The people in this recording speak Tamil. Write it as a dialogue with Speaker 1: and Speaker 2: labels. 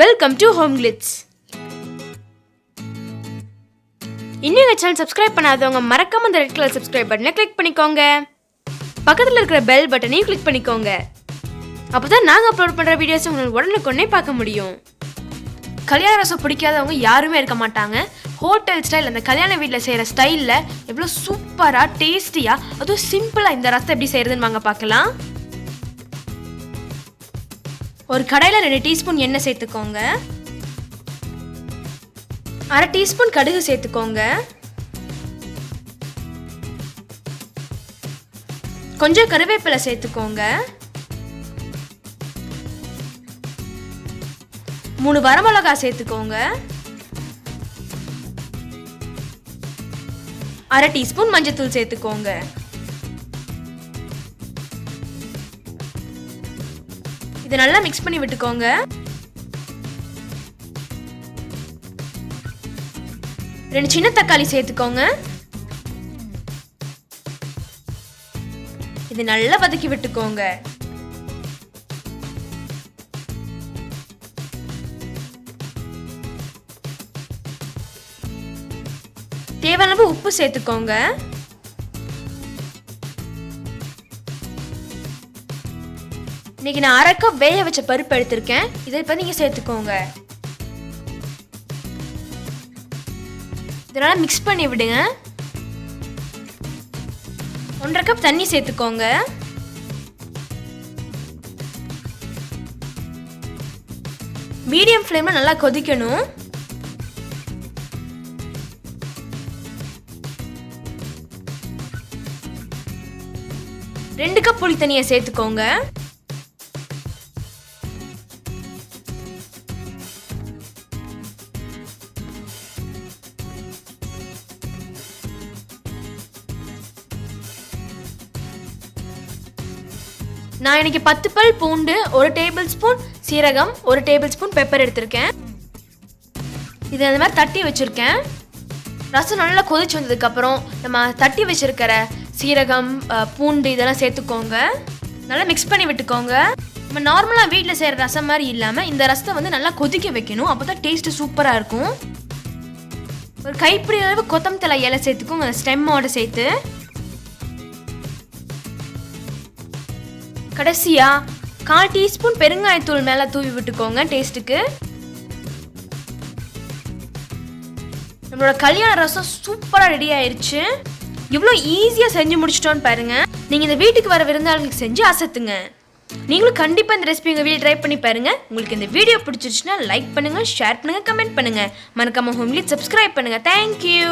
Speaker 1: Welcome to home glitz. இன்னும் எங்கள் சேனல் சப்ஸ்கிரைப் பண்ணாதவங்க மறக்காம அந்த ரெட் கலர் சப்ஸ்கிரைப் பட்டனை கிளிக் பண்ணிக்கோங்க. பக்கத்தில் இருக்கிற பெல் பட்டனையும் கிளிக் பண்ணிக்கோங்க. அப்போ தான் நாங்கள் அப்லோட் பண்ணுற வீடியோஸை உங்களுக்கு உடனுக்குடனே பார்க்க முடியும். கல்யாண ரசம் பிடிக்காதவங்க யாருமே இருக்க மாட்டாங்க. ஹோட்டல் ஸ்டைல் அந்த கல்யாண வீட்டில் செய்கிற ஸ்டைலில் எவ்வளோ சூப்பராக டேஸ்டியாக அதுவும் சிம்பிளாக இந்த ரசம் எப்படி செய்கிறதுன்னு வாங்க பார்க்கலாம். ஒரு கடாயில் 2 டீஸ்பூன் எண்ணெய் சேர்த்துக்கோங்க. 1/2 டீஸ்பூன் கடுகு சேர்த்துக்கோங்க. கொஞ்சம் கருவேப்பிலை சேர்த்துக்கோங்க. 3 வரமிளகாய் சேர்த்துக்கோங்க. 1/2 டீஸ்பூன் மஞ்சத்தூள் சேர்த்துக்கோங்க. இதை நல்லா மிக்ஸ் பண்ணி விட்டுக்கோங்க. ரெண்டு சின்ன தக்காளி சேர்த்துக்கோங்க. இது நல்லா வதக்கி விட்டுக்கோங்க. தேவையான அளவு உப்பு சேர்த்துக்கோங்க. இன்னைக்கு நான் 1/2 கப் வேக வச்ச பருப்பு எடுத்திருக்கேன். இதை இப்போ நீங்க சேர்த்துக்கோங்க. இதனால மிக்ஸ் பண்ணி விடுங்க. 1/2 கப் தண்ணி சேர்த்துக்கோங்க. மீடியம் ஃப்ளேம்ல நல்லா கொதிக்கணும். ரெண்டு கப் புளி தண்ணியை சேர்த்துக்கோங்க. நான் இன்னைக்கு 10 பல் பூண்டு, 1 டேபிள் ஸ்பூன் சீரகம், 1 டேபிள் ஸ்பூன் பெப்பர் எடுத்திருக்கேன். இது அந்த மாதிரி தட்டி வச்சிருக்கேன். ரசம் நல்லா கொதிச்சு வந்ததுக்கப்புறம் நம்ம தட்டி வச்சிருக்கிற சீரகம், பூண்டு இதெல்லாம் சேர்த்துக்கோங்க. நல்லா மிக்ஸ் பண்ணி விட்டுக்கோங்க. நம்ம நார்மலாக வீட்டில் செய்கிற ரசம் மாதிரி இல்லாமல் இந்த ரசத்தை வந்து நல்லா கொதிக்க வைக்கணும். அப்போ தான் டேஸ்ட்டு சூப்பராக இருக்கும். ஒரு கைப்பிடி அளவு கொத்தமல்லி தழை இலை சேர்த்துக்கோங்க, ஸ்டெம்மோட சேர்த்து. கடைசியா 1/4 டீஸ்பூன் பெருங்காயத்தூள் மேலே தூவி விட்டுக்கோங்க டேஸ்ட்டுக்கு. நம்மளோட கல்யாண ரசம் சூப்பராக ரெடி ஆயிடுச்சு. இவ்வளோ ஈஸியாக செஞ்சு முடிச்சிட்டோன்னு பாருங்க. நீங்கள் இந்த வீட்டுக்கு வர விருந்தாளுங்களுக்கு செஞ்சு அசத்துங்க. நீங்களும் கண்டிப்பாக இந்த ரெசிபி உங்கள் வீட்டில் ட்ரை பண்ணி பாருங்க. உங்களுக்கு இந்த வீடியோ பிடிச்சிருச்சுன்னா லைக் பண்ணுங்க, ஷேர் பண்ணுங்க, கமெண்ட் பண்ணுங்க. மறக்காம ஹோம் கிளிட்ஸ் சப்ஸ்கிரைப் பண்ணுங்க. தேங்க்யூ.